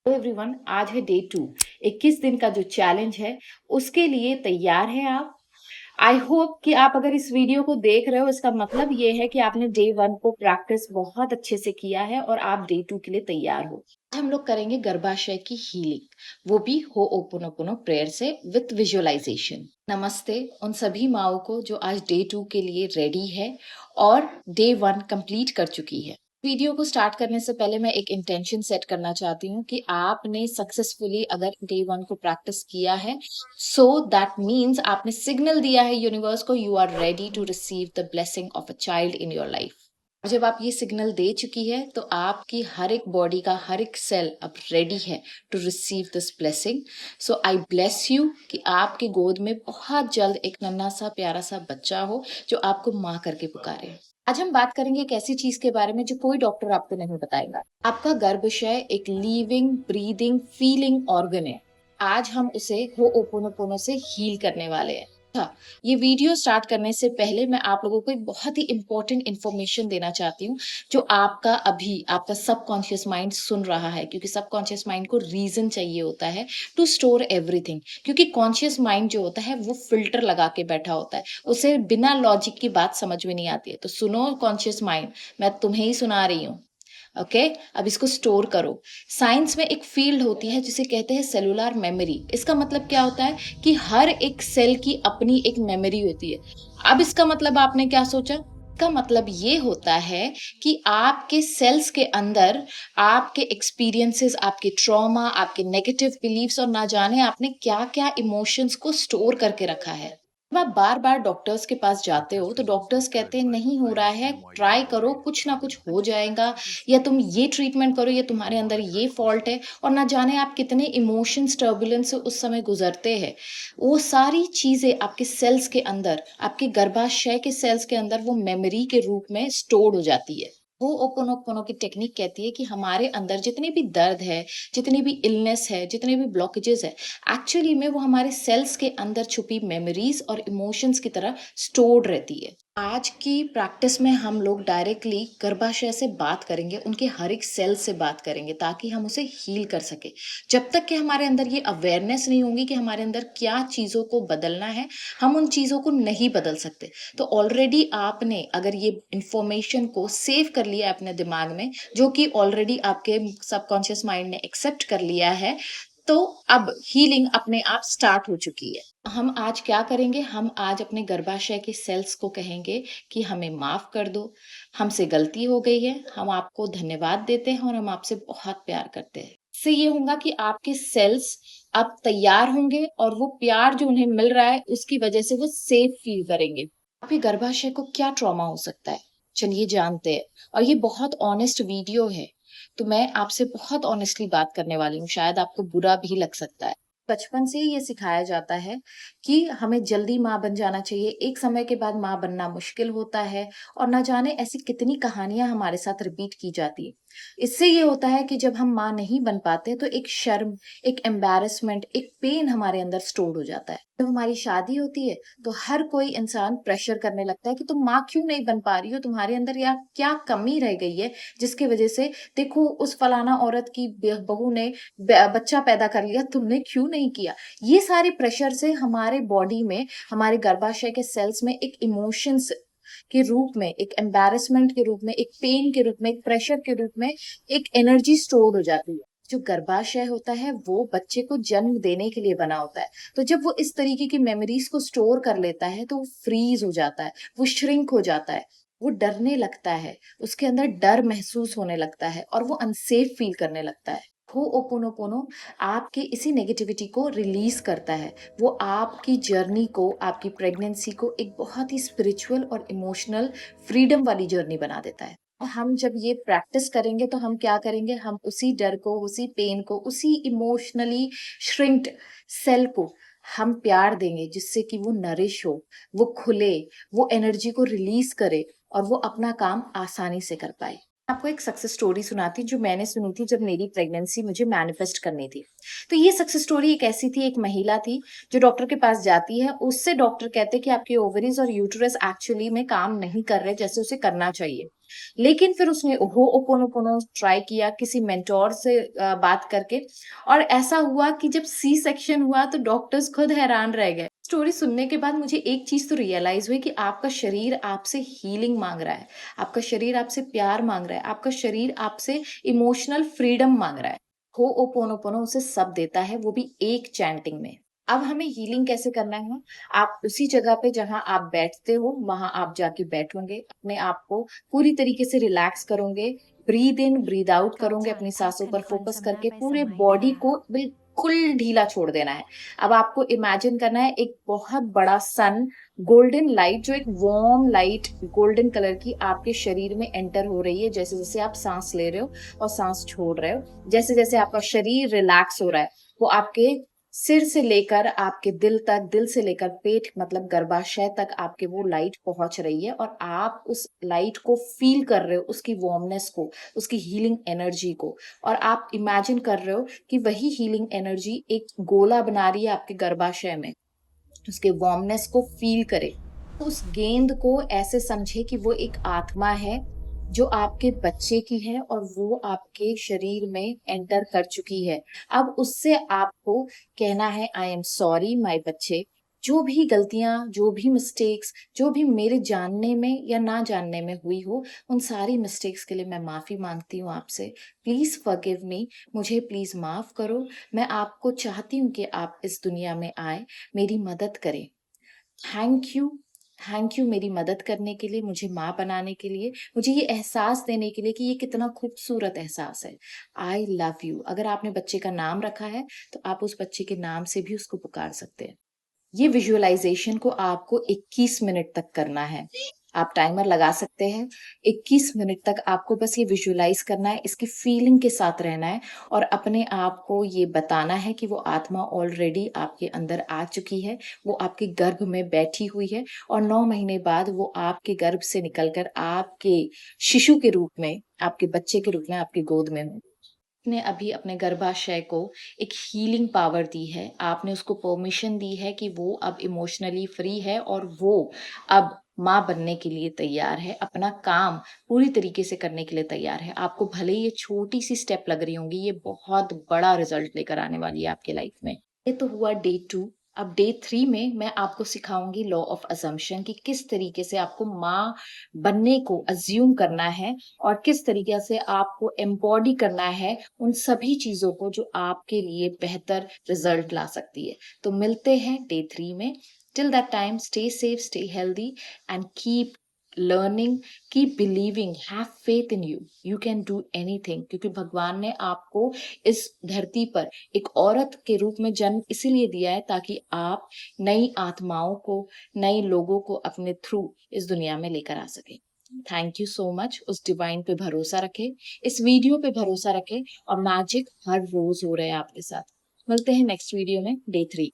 Everyone, आज है day 2। 21 दिन का जो चैलेंज है उसके लिए तैयार हैं आप? आई होप कि आप अगर इस वीडियो को देख रहे हो, इसका मतलब ये है कि आपने डे 1 को प्रैक्टिस बहुत अच्छे से किया है और आप डे 2 के लिए तैयार हो। आज हम लोग करेंगे गर्भाशय की हीलिंग, वो भी होओपोनोपोनो प्रेयर से विथ विजुअलाइजेशन। नमस्ते उन सभी माओ को जो आज डे 2 के लिए रेडी है और डे 1 कंप्लीट कर चुकी है। वीडियो को स्टार्ट करने से पहले मैं एक इंटेंशन सेट करना चाहती हूँ कि आपने सक्सेसफुली अगर डे 1 को प्रैक्टिस किया है, सो दैट मीन्स आपने सिग्नल दिया है यूनिवर्स को, you are ready to receive the blessing of a child in your life. जब आप ये सिग्नल दे चुकी है तो आपकी हर एक बॉडी का हर एक सेल अब रेडी है to receive this blessing. So I bless you कि आपकी गोद में बहुत जल्द एक नन्हा सा प्यारा सा बच्चा हो जो आपको माँ करके पुकारे। आज हम बात करेंगे एक ऐसी चीज के बारे में जो कोई डॉक्टर आपको नहीं बताएगा। आपका गर्भाशय एक लिविंग ब्रीदिंग फीलिंग ऑर्गन है। आज हम उसे होओपोनोपोनो से हील करने वाले हैं। अच्छा, ये वीडियो स्टार्ट करने से पहले मैं आप लोगों को एक बहुत ही इंपॉर्टेंट इन्फॉर्मेशन देना चाहती हूँ जो आपका सबकॉन्शियस माइंड सुन रहा है, क्योंकि सबकॉन्शियस माइंड को रीजन चाहिए होता है टू स्टोर एवरीथिंग। क्योंकि कॉन्शियस माइंड जो होता है वो फिल्टर लगा के बैठा होता है, उसे बिना लॉजिक की बात समझ में नहीं आती है। तो सुनो कॉन्शियस माइंड, मैं तुम्हें ही सुना रही हूँ। ओके, अब इसको स्टोर करो। साइंस में एक फील्ड होती है जिसे कहते हैं सेलुलर मेमोरी। इसका मतलब क्या होता है कि हर एक सेल की अपनी एक मेमोरी होती है। अब इसका मतलब आपने क्या सोचा? का मतलब ये होता है कि आपके सेल्स के अंदर आपके एक्सपीरियंसेस, आपके ट्रॉमा, आपके नेगेटिव बिलीव्स और ना जाने आपने क्या क्या इमोशंस को स्टोर करके रखा है। जब आप बार बार डॉक्टर्स के पास जाते हो तो डॉक्टर्स कहते हैं नहीं हो रहा है, ट्राई करो, कुछ ना कुछ हो जाएगा, या तुम ये ट्रीटमेंट करो, या तुम्हारे अंदर ये फॉल्ट है, और ना जाने आप कितने इमोशंस टर्बुलेंस से उस समय गुजरते हैं। वो सारी चीजें आपके सेल्स के अंदर, आपके गर्भाशय के सेल्स के अंदर वो मेमोरी के रूप में स्टोर हो जाती है। वो ओपोनोपोनो की टेक्निक कहती है कि हमारे अंदर जितने भी दर्द है, जितनी भी इलनेस है, जितने भी ब्लॉकेजेस है, एक्चुअली में वो हमारे सेल्स के अंदर छुपी मेमोरीज और इमोशंस की तरह स्टोर्ड रहती है। आज की प्रैक्टिस में हम लोग डायरेक्टली गर्भाशय से बात करेंगे, उनके हर एक सेल से बात करेंगे ताकि हम उसे हील कर सके। जब तक कि हमारे अंदर ये अवेयरनेस नहीं होगी कि हमारे अंदर क्या चीज़ों को बदलना है, हम उन चीज़ों को नहीं बदल सकते। तो ऑलरेडी आपने अगर ये इंफॉर्मेशन को सेव कर लिया अपने दिमाग में, जो कि ऑलरेडी आपके सबकॉन्शियस माइंड ने एक्सेप्ट कर लिया है, तो अब हीलिंग अपने आप स्टार्ट हो चुकी है। हम आज क्या करेंगे? हम आज अपने गर्भाशय के सेल्स को कहेंगे कि हमें माफ कर दो, हमसे गलती हो गई है, हम आपको धन्यवाद देते हैं और हम आपसे बहुत प्यार करते हैं। इससे ये होगा कि आपके सेल्स अब तैयार होंगे और वो प्यार जो उन्हें मिल रहा है उसकी वजह से वो सेफ फील करेंगे। आपके गर्भाशय को क्या ट्रॉमा हो सकता है, चलिए जानते हैं। और ये बहुत ऑनेस्ट वीडियो है, तो मैं आपसे बहुत ऑनेस्टली बात करने वाली हूँ, शायद आपको बुरा भी लग सकता है। बचपन से ही ये सिखाया जाता है कि हमें जल्दी माँ बन जाना चाहिए, एक समय के बाद माँ बनना मुश्किल होता है, और ना जाने ऐसी कितनी कहानियां हमारे साथ रिपीट की जाती है। इससे ये होता है कि जब हम माँ नहीं बन पाते तो एक शर्म, एक एम्बैरेसमेंट, एक पेन हमारे अंदर स्टोर हो जाता है। जब हमारी शादी होती है तो हर कोई इंसान प्रेशर करने लगता है कि तुम माँ क्यों नहीं बन पा रही हो, तुम्हारे अंदर या क्या कमी रह गई है जिसकी वजह से, देखो उस फलाना औरत की बहू ने बच्चा पैदा कर लिया, तुमने क्यों नहीं किया। ये सारे प्रेशर से हमारे बॉडी में, हमारे गर्भाशय के सेल्स में एक इमोशंस के रूप में, एक एम्बैरेसमेंट के रूप में, एक पेन के रूप में, एक प्रेशर के रूप में एक एनर्जी स्टोर हो जाती है। जो गर्भाशय होता है वो बच्चे को जन्म देने के लिए बना होता है। तो जब वो इस तरीके की मेमोरीज को स्टोर कर लेता है तो वो फ्रीज हो जाता है, वो श्रिंक हो जाता है, वो डरने लगता है, उसके अंदर डर महसूस होने लगता है और वो अनसेफ फील करने लगता है। होओपोनोपोनो आपके इसी नेगेटिविटी को रिलीज करता है। वो आपकी जर्नी को, आपकी प्रेगनेंसी को एक बहुत ही स्पिरिचुअल और इमोशनल फ्रीडम वाली जर्नी बना देता है। और हम जब ये प्रैक्टिस करेंगे तो हम क्या करेंगे? हम उसी डर को, उसी पेन को, उसी इमोशनली श्रिंक्ड सेल को हम प्यार देंगे जिससे कि वो नरिश हो, वो खुले, वो एनर्जी को रिलीज करे और वो अपना काम आसानी से कर पाए। आपको एक सक्सेस स्टोरी सुनाती जो मैंने सुनी थी जब मेरी प्रेगनेंसी मुझे मैनिफेस्ट करनी थी। तो ये सक्सेस स्टोरी एक ऐसी थी, एक महिला थी जो डॉक्टर के पास जाती है, उससे डॉक्टर कहते हैं कि आपके ओवरीज और यूटरस एक्चुअली में काम नहीं कर रहे जैसे उसे करना चाहिए। लेकिन फिर उसने होओपोनोपोनो ट्राई किया किसी मेंटोर से बात करके, और ऐसा हुआ कि जब सी सेक्शन हुआ तो डॉक्टर्स खुद हैरान रह गए। स्टोरी सुनने के बाद मुझे एक चीज तो रियलाइज हुई कि आपका शरीर आपसे हीलिंग मांग रहा है, आपका शरीर आपसे प्यार मांग रहा है, आपका शरीर आपसे इमोशनल फ्रीडम मांग रहा है। होओपोनोपोनो उसे सब देता है, वो भी एक चैंटिंग में। अब हमें हीलिंग कैसे करना है? आप उसी जगह पे जहां आप बैठते हो वहां आप जाके बैठोगे, अपने आप को पूरी तरीके से रिलैक्स करोगे, ब्रीद इन ब्रीद आउट करोगे, अपनी सांसों पर फोकस करके पूरे बॉडी को बिल्कुल ढीला छोड़ देना है। अब आपको इमेजिन करना है एक बहुत बड़ा सन, गोल्डन लाइट, जो एक वार्म लाइट गोल्डन कलर की आपके शरीर में एंटर हो रही है। जैसे जैसे आप सांस ले रहे हो और सांस छोड़ रहे हो, जैसे जैसे आपका शरीर रिलैक्स हो रहा है, वो आपके सिर से लेकर आपके दिल तक, दिल से लेकर पेट मतलब गर्भाशय तक आपके वो लाइट पहुंच रही है, और आप उस लाइट को फील कर रहे हो, उसकी वार्मनेस को, उसकी हीलिंग एनर्जी को। और आप इमेजिन कर रहे हो कि वही हीलिंग एनर्जी एक गोला बना रही है आपके गर्भाशय में, उसके वार्मनेस को फील करे। तो उस गेंद को ऐसे समझे कि वो एक आत्मा है जो आपके बच्चे की है और वो आपके शरीर में एंटर कर चुकी है। अब उससे आपको कहना है, आई एम सॉरी माय बच्चे, जो भी गलतियां, जो भी मिस्टेक्स, जो भी मेरे जानने में या ना जानने में हुई हो, उन सारी मिस्टेक्स के लिए मैं माफी मांगती हूँ आपसे। प्लीज फॉरगिव मी, मुझे प्लीज माफ करो। मैं आपको चाहती हूँ कि आप इस दुनिया में आए, मेरी मदद करें। थैंक यू, थैंक यू मेरी मदद करने के लिए, मुझे माँ बनाने के लिए, मुझे ये एहसास देने के लिए कि ये कितना खूबसूरत एहसास है। I love you. अगर आपने बच्चे का नाम रखा है तो आप उस बच्चे के नाम से भी उसको पुकार सकते हैं। ये विजुअलाइजेशन को आपको 21 मिनट तक करना है। आप टाइमर लगा सकते हैं। 21 मिनट तक आपको बस ये विजुअलाइज करना है, इसकी फीलिंग के साथ रहना है, और अपने आप को ये बताना है कि वो आत्मा ऑलरेडी आपके अंदर आ चुकी है, वो आपके गर्भ में बैठी हुई है, और 9 महीने बाद वो आपके गर्भ से निकलकर आपके शिशु के रूप में, आपके बच्चे के रूप में आपकी गोद में हो। ने अभी अपने गर्भाशय को एक हीलिंग पावर दी है, आपने उसको परमिशन दी है कि वो अब इमोशनली फ्री है, और वो अब माँ बनने के लिए तैयार है, अपना काम पूरी तरीके से करने के लिए तैयार है। आपको भले ही ये छोटी सी स्टेप लग रही होंगी, ये बहुत बड़ा रिजल्ट लेकर आने वाली है आपके लाइफ में। ये तो हुआ डे 2। अब डे 3 में मैं आपको सिखाऊंगी लॉ ऑफ असम्पशन कि किस तरीके से आपको माँ बनने को अज्यूम करना है, और किस तरीके से आपको एम्बॉडी करना है उन सभी चीजों को जो आपके लिए बेहतर रिजल्ट ला सकती है। तो मिलते हैं डे 3 में। Till that time, stay safe, stay healthy, and keep learning, keep believing, have faith in you, you can do anything. क्योंकि भगवान ने आपको इस धरती पर एक औरत के रूप में जन्म इसीलिए दिया है ताकि आप नई आत्माओं को, नए लोगों को अपने थ्रू इस दुनिया में लेकर आ सके। Thank you so much. उस डिवाइन पे भरोसा रखें, इस वीडियो पे भरोसा रखें, और मैजिक हर रोज हो रहा है आपके साथ। मिलते हैं नेक्स्ट वीडियो में, डे 3।